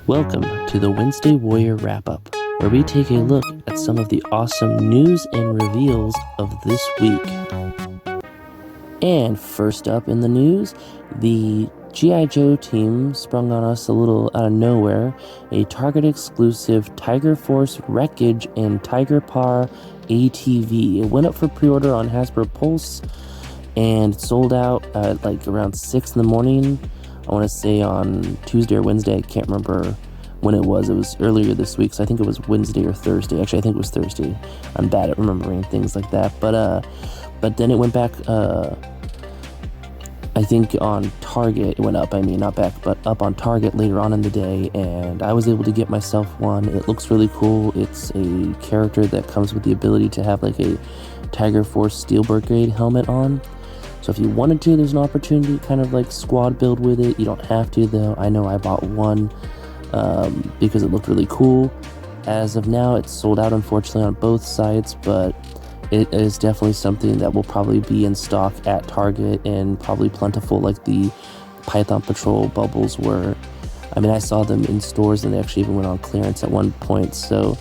Welcome to the Wednesday Warrior Wrap-Up, where we take a look at some of the awesome news and reveals of this week. And first up in the news, the G.I. Joe team sprung on us a little out of nowhere, a Target exclusive Tiger Force Wreckage and Tiger Paw ATV. It went up for pre-order on Hasbro Pulse and sold out at like around 6 in the morning. I want to say on Tuesday or Wednesday. I can't remember when it was. It was earlier this week, so I think it was Wednesday or Thursday. Actually, I think it was Thursday. I'm bad at remembering things like that. But then it went back, I think on Target. It went up, not back, but up on Target later on in the day, and I was able to get myself one. It looks really cool. It's a character that comes with the ability to have like a Tiger Force Steel Brigade helmet on. So if you wanted to, there's an opportunity to kind of like squad build with it. You don't have to, though. I know I bought one because it looked really cool. As of now, it's sold out, unfortunately, on both sites, but it is definitely something that will probably be in stock at Target and probably plentiful like the Python Patrol bubbles were. I saw them in stores and they actually even went on clearance at one point, so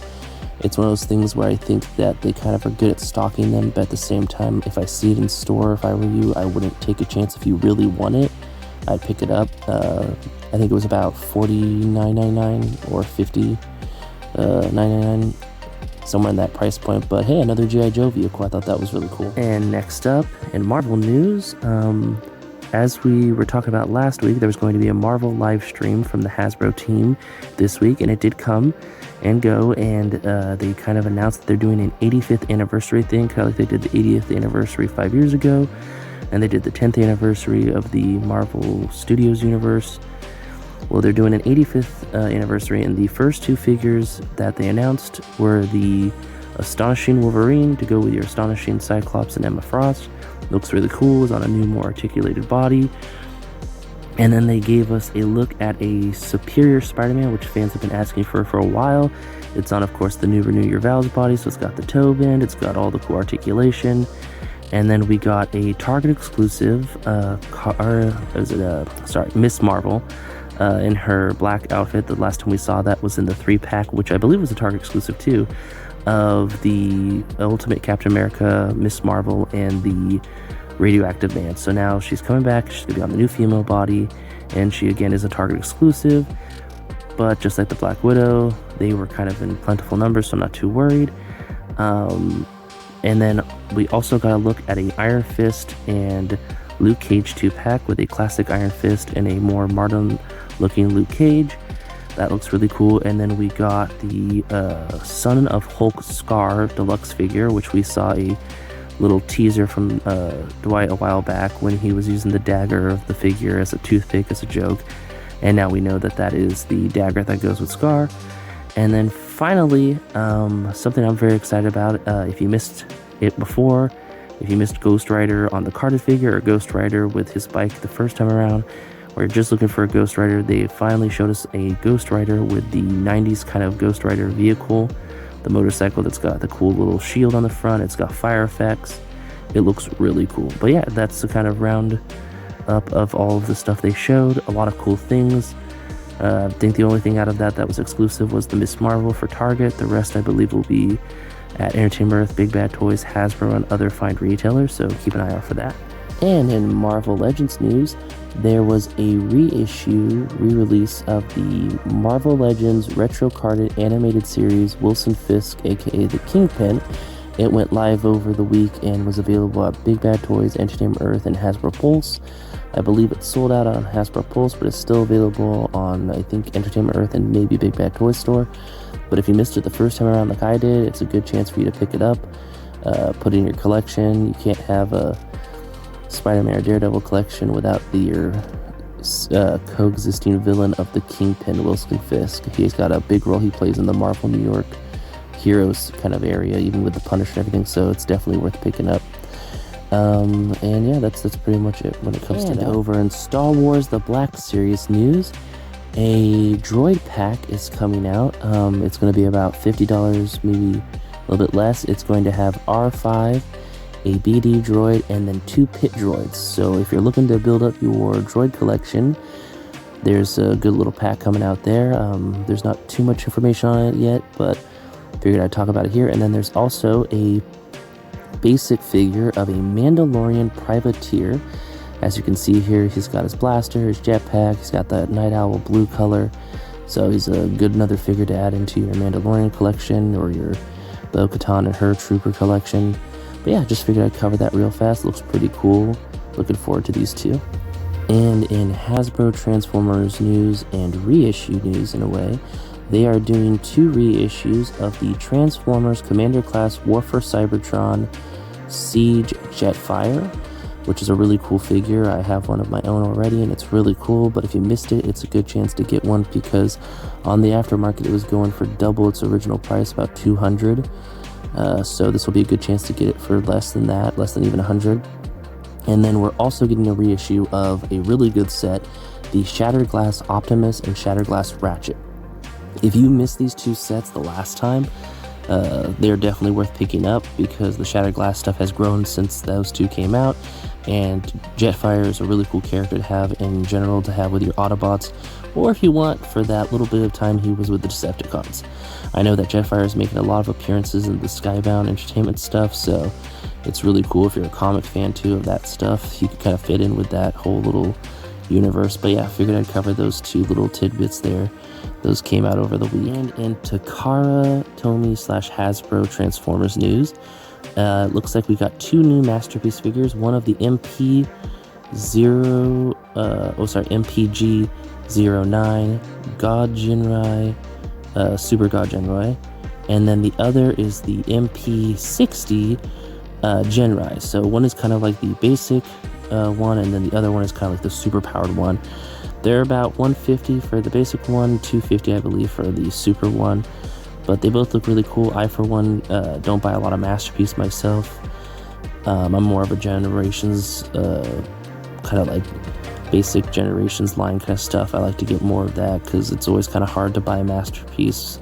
it's one of those things where I think that they kind of are good at stocking them, but at the same time, if I see it in store, if I were you, I wouldn't take a chance. If you really want it, I'd pick it up. I think it was about $49.99 or $50.99, somewhere in that price point. But hey, another G.I. Joe vehicle. I thought that was really cool. And next up, in Marvel news, as we were talking about last week, there was going to be a Marvel live stream from the Hasbro team this week, and it did come and go, and they kind of announced that they're doing an 85th anniversary thing, kind of like they did the 80th anniversary 5 years ago, and they did the 10th anniversary of the Marvel Studios universe. Well, they're doing an 85th anniversary, and the first two figures that they announced were the Astonishing Wolverine to go with your Astonishing Cyclops and Emma Frost. Looks really cool. It's on a new, more articulated body. And then they gave us a look at a Superior Spider-Man, which fans have been asking for a while. It's on, of course, the new Renew Your Vows body, so it's got the toe bend, it's got all the cool articulation. And then we got a Target exclusive, Miss Marvel, in her black outfit. The last time we saw that was in the 3-pack, which I believe was a Target exclusive too, of the Ultimate Captain America, Miss Marvel, and the Radioactive Man. So now she's coming back. She's gonna be on the new female body, and she again is a Target exclusive. But just like the Black Widow, they were kind of in plentiful numbers, so I'm not too worried. And then we also got a look at a Iron Fist and Luke Cage 2-pack with a classic Iron Fist and a more modern looking Luke Cage. That looks really cool. And then we got the Son of Hulk Scar deluxe figure, which we saw a little teaser from Dwight a while back when he was using the dagger of the figure as a toothpick, as a joke. And now we know that that is the dagger that goes with Scar. And then finally, something I'm very excited about, if you missed it before, if you missed Ghost Rider on the carded figure or Ghost Rider with his bike the first time around, or you're just looking for a Ghost Rider, they finally showed us a Ghost Rider with the 90s kind of Ghost Rider vehicle. The motorcycle that's got the cool little shield on the front. It's got fire effects. It looks really cool. But yeah, that's the kind of round up of all of the stuff they showed. A lot of cool things. I think the only thing out of that was exclusive was the Miss Marvel for Target. The rest, I believe, will be at Entertainment Earth, Big Bad Toys, Hasbro, and other fine retailers, so keep an eye out for that. And in Marvel Legends news, there was a re-release of the Marvel Legends retro-carded animated series Wilson Fisk, aka the Kingpin. It went live over the week and was available at Big Bad Toys, Entertainment Earth, and Hasbro Pulse. I believe it's sold out on Hasbro Pulse, but it's still available on, I think, Entertainment Earth and maybe Big Bad Toys store. But if you missed it the first time around like I did, it's a good chance for you to pick it up, put it in your collection. You can't have a Spider-Man or Daredevil collection without your coexisting villain of the Kingpin, Wilson Fisk. He's got a big role he plays in the Marvel New York Heroes kind of area, even with the Punisher and everything, so it's definitely worth picking up. And yeah, that's pretty much it when it comes to that. Over in Star Wars The Black Series news, a droid pack is coming out. It's going to be about $50, maybe a little bit less. It's going to have R5, a BD droid, and then 2 pit droids. So if you're looking to build up your droid collection, there's a good little pack coming out there. There's not too much information on it yet, but figured I'd talk about it here. And then there's also a basic figure of a Mandalorian privateer. As you can see here, he's got his blaster, his jetpack, he's got that Night Owl blue color. So he's a good another figure to add into your Mandalorian collection or your Bo-Katan and her Trooper collection. But yeah, just figured I'd cover that real fast. Looks pretty cool. Looking forward to these two. And in Hasbro Transformers news and reissue news in a way, they are doing 2 reissues of the Transformers Commander Class Warfare Cybertron Siege Jetfire, which is a really cool figure. I have one of my own already and it's really cool, but if you missed it, it's a good chance to get one because on the aftermarket it was going for double its original price, about $200. So this will be a good chance to get it for less than that, less than even $100. And then we're also getting a reissue of a really good set, the Shattered Glass Optimus and Shattered Glass Ratchet. If you missed these 2 sets the last time, they're definitely worth picking up because the Shattered Glass stuff has grown since those 2 came out, and Jetfire is a really cool character to have in general to have with your Autobots, or if you want, for that little bit of time he was with the Decepticons. I know that Jetfire is making a lot of appearances in the Skybound Entertainment stuff, so it's really cool if you're a comic fan too of that stuff. He could kind of fit in with that whole little universe. But yeah, I figured I'd cover those 2 little tidbits there. Those came out over the weekend. And Takara Tomy / Hasbro Transformers news. Looks like we got 2 new Masterpiece figures. One of the MPG-09 God Jinrai, Super God Jinrai. And then the other is the MP60 Genrai. So one is kind of like the basic one, and then the other one is kind of like the super powered one. They're about $150 for the basic one, $250 I believe for the super one, but they both look really cool. I for one don't buy a lot of Masterpiece myself. I'm more of a Generations kind of like basic Generations line kind of stuff. I like to get more of that because it's always kind of hard to buy a Masterpiece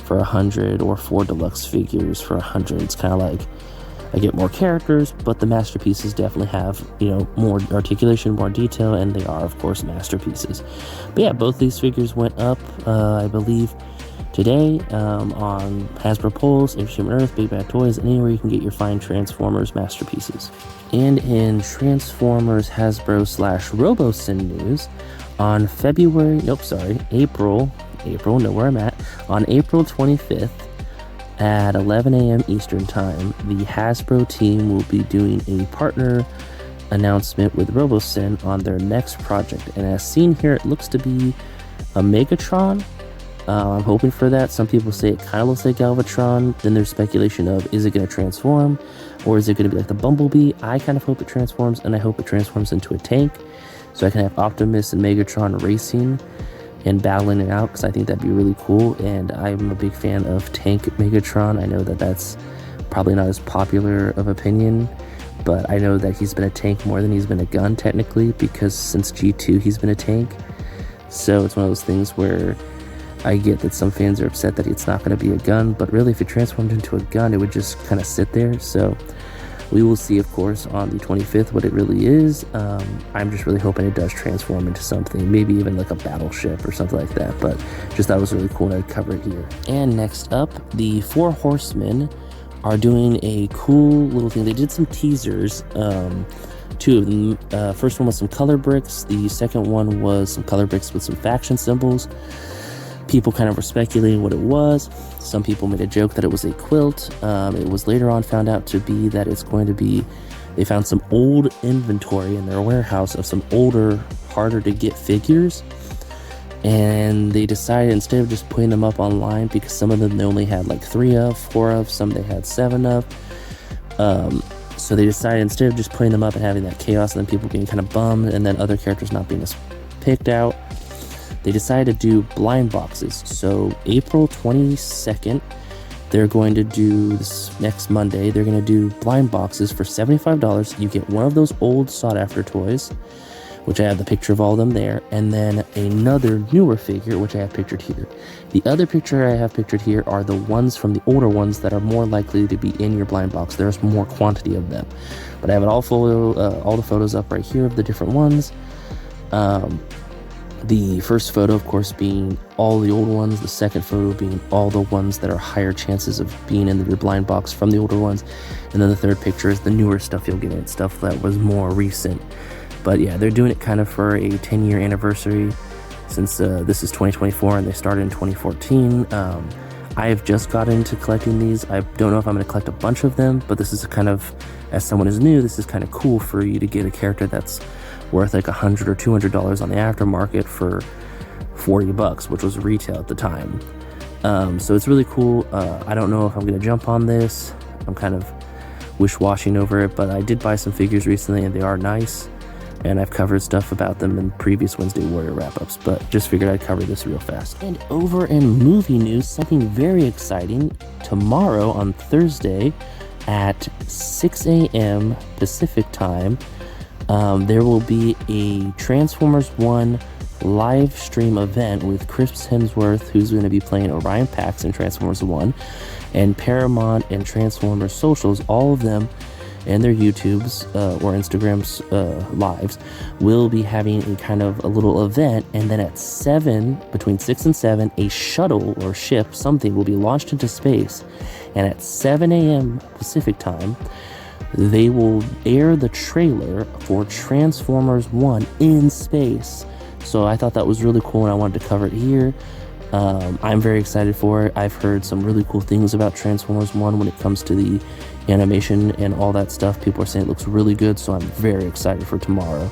for $100 or 4 deluxe figures for $100. It's kind of like I get more characters, but the Masterpieces definitely have, more articulation, more detail, and they are, of course, Masterpieces. But yeah, both these figures went up, I believe, today on Hasbro Pulse, Entertainment Earth, Big Bad Toys, anywhere you can get your fine Transformers Masterpieces. And in Transformers Hasbro / RoboSyn news, on April, know where I'm at, on April 25th, at 11 a.m. Eastern Time, the Hasbro team will be doing a partner announcement with RoboSyn on their next project. And as seen here, it looks to be a Megatron. I'm hoping for that. Some people say it kind of looks like Galvatron. Then there's speculation of, is it going to transform? Or is it going to be like the Bumblebee? I kind of hope it transforms, and I hope it transforms into a tank. So I can have Optimus and Megatron racing and battling it out, because I think that'd be really cool. And I'm a big fan of Tank Megatron. I know that that's probably not as popular of opinion, but I know that he's been a tank more than he's been a gun technically, because since G2 he's been a tank. So it's one of those things where I get that some fans are upset that it's not going to be a gun, but really if it transformed into a gun, it would just kind of sit there. So we will see, of course, on the 25th what it really is. I'm just really hoping it does transform into something, maybe even like a battleship or something like that, but just thought it was really cool to cover it here. And next up, the 4 Horsemen are doing a cool little thing. They did some teasers, 2 of them. First one was some color bricks. The second one was some color bricks with some faction symbols. People kind of were speculating what it was. Some people made a joke that it was a quilt. It was later on found out to be that it's going to be, they found some old inventory in their warehouse of some older, harder to get figures. And they decided, instead of just putting them up online, because some of them they only had like 3 of, 4 of, some they had 7 of. So they decided, instead of just putting them up and having that chaos and then people being kind of bummed and then other characters not being as picked out, they decided to do blind boxes. So April 22nd, they're going to do, this next Monday, they're going to do blind boxes for $75. You get one of those old sought after toys, which I have the picture of all of them there, and then another newer figure, which I have pictured here. The other picture I have pictured here are the ones from the older ones that are more likely to be in your blind box. There's more quantity of them, but I have it all the photos up right here of the different ones. The first photo, of course, being all the old ones. The second photo being all the ones that are higher chances of being in your blind box from the older ones. And then the third picture is the newer stuff you'll get in, stuff that was more recent. But yeah, they're doing it kind of for a 10-year anniversary since this is 2024 and they started in 2014. I have just got into collecting these. I don't know if I'm going to collect a bunch of them, but this is kind of, as someone is new, this is kind of cool for you to get a character that's worth like $100 or $200 on the aftermarket for $40, which was retail at the time. So it's really cool. I don't know if I'm going to jump on this. I'm kind of wish-washing over it, but I did buy some figures recently and they are nice. And I've covered stuff about them in previous Wednesday Warrior wrap-ups, but just figured I'd cover this real fast. And over in movie news, something very exciting. Tomorrow on Thursday at 6 a.m. Pacific time, there will be a Transformers 1 live stream event with Chris Hemsworth, who's going to be playing Orion Pax in Transformers 1, and Paramount and Transformers Socials, all of them, and their YouTubes or Instagrams lives will be having a kind of a little event. And then at 7, between 6 and 7, a shuttle or ship, something, will be launched into space. And at 7 a.m. Pacific time, they will air the trailer for Transformers 1 in space. So I thought that was really cool and I wanted to cover it here. I'm very excited for it. I've heard some really cool things about Transformers 1 when it comes to the animation and all that stuff. People are saying it looks really good, so I'm very excited for tomorrow.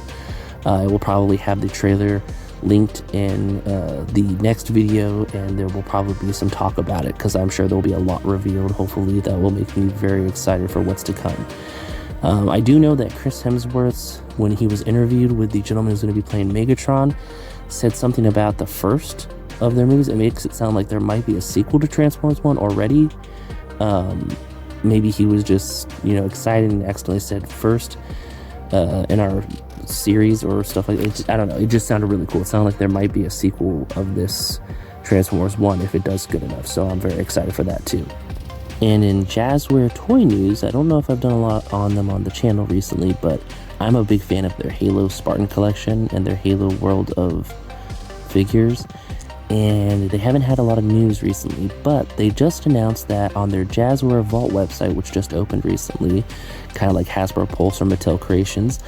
I will probably have the trailer linked in the next video, and there will probably be some talk about it because I'm sure there'll be a lot revealed. Hopefully that will make me very excited for what's to come. I do know that Chris Hemsworth, when he was interviewed with the gentleman who's going to be playing Megatron, said something about the first of their movies. It makes it sound like there might be a sequel to Transformers 1 already. Maybe he was just, excited and accidentally said first in our series or stuff like that. I don't know. It just sounded really cool. It sounded like there might be a sequel of this Transformers 1 if it does good enough. So I'm very excited for that too. And in Jazzware toy news, I don't know if I've done a lot on them on the channel recently, but I'm a big fan of their Halo Spartan collection and their Halo World of figures. And they haven't had a lot of news recently, but they just announced that on their Jazzware Vault website, which just opened recently, kind of like Hasbro Pulse or Mattel Creations,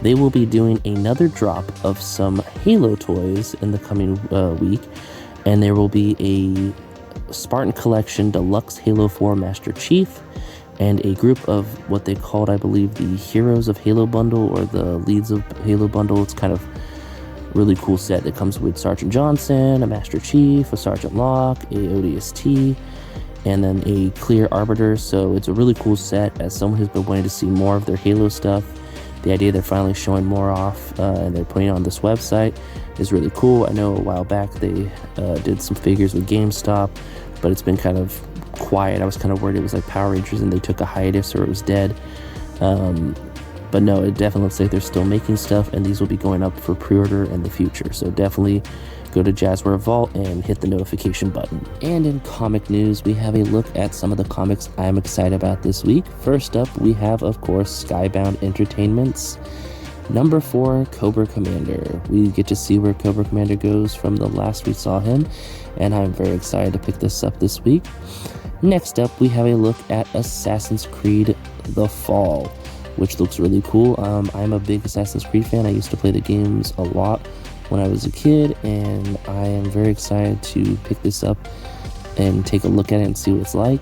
they will be doing another drop of some Halo toys in the coming week, and there will be a Spartan Collection Deluxe Halo 4 Master Chief, and a group of what they called, I believe, the Heroes of Halo bundle or the Leads of Halo bundle. It's kind of really cool set that comes with Sergeant Johnson, a Master Chief, a Sergeant Locke, a ODST, and then a Clear Arbiter. So it's a really cool set. As someone who's been wanting to see more of their Halo stuff, the idea they're finally showing more off and they're putting it on this website is really cool. I know a while back they did some figures with GameStop, but it's been kind of quiet. I was kind of worried it was like Power Rangers and they took a hiatus or it was dead. But no, it definitely looks like they're still making stuff, and these will be going up for pre-order in the future. So definitely go to Jazzware Vault and hit the notification button. And in comic news, we have a look at some of the comics I'm excited about this week. First up, we have, of course, Skybound Entertainment's number 4, Cobra Commander. We get to see where Cobra Commander goes from the last we saw him, and I'm very excited to pick this up this week. Next up, we have a look at Assassin's Creed The Fall, which looks really cool. I'm a big Assassin's Creed fan. I used to play the games a lot when I was a kid, and I am very excited to pick this up and take a look at it and see what it's like.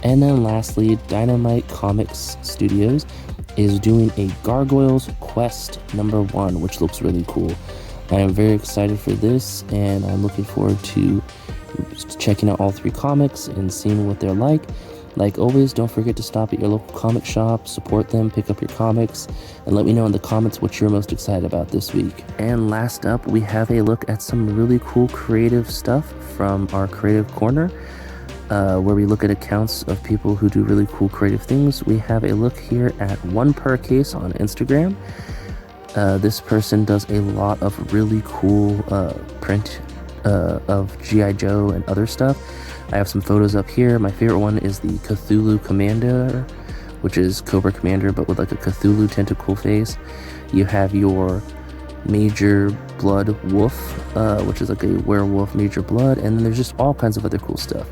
And then lastly, Dynamite Comics Studios is doing a Gargoyles Quest number 1, which looks really cool. I am very excited for this, and I'm looking forward to checking out all 3 comics and seeing what they're like. Like always, don't forget to stop at your local comic shop, support them, pick up your comics, and let me know in the comments what you're most excited about this week. And last up, we have a look at some really cool creative stuff from our Creative Corner, where we look at accounts of people who do really cool creative things. We have a look here at One Per Case on Instagram. This person does a lot of really cool print of G.I. Joe and other stuff. I have some photos up here. My favorite one is the Cthulhu Commander, which is Cobra Commander, but with like a Cthulhu tentacle face. You have your Major Blood Wolf, which is like a werewolf Major Blood, and then there's just all kinds of other cool stuff.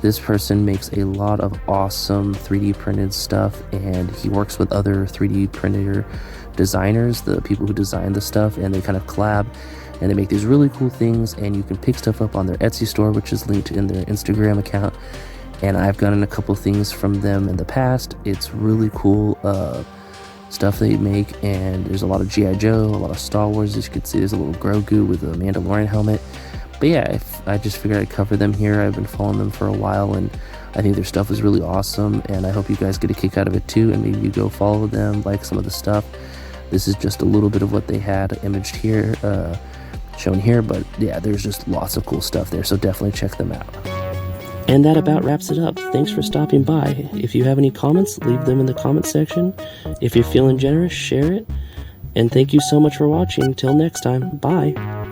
This person makes a lot of awesome 3D printed stuff, and he works with other 3D printer designers, the people who design the stuff, and they kind of collab, and they make these really cool things, and you can pick stuff up on their Etsy store, which is linked in their Instagram account. And I've gotten a couple things from them in the past. It's really cool stuff they make, and there's a lot of G.I. Joe, a lot of Star Wars. As you can see, there's a little Grogu with a Mandalorian helmet. But yeah, I just figured I'd cover them here. I've been following them for a while, and I think their stuff is really awesome, and I hope you guys get a kick out of it too, and maybe you go follow them, like some of the stuff. This is just a little bit of what they had imaged here, shown here, but yeah, there's just lots of cool stuff there, so definitely check them out. And that about wraps it up. Thanks for stopping by. If you have any comments, leave them in the comment section. If you're feeling generous, share it. And thank you so much for watching. Till next time, bye.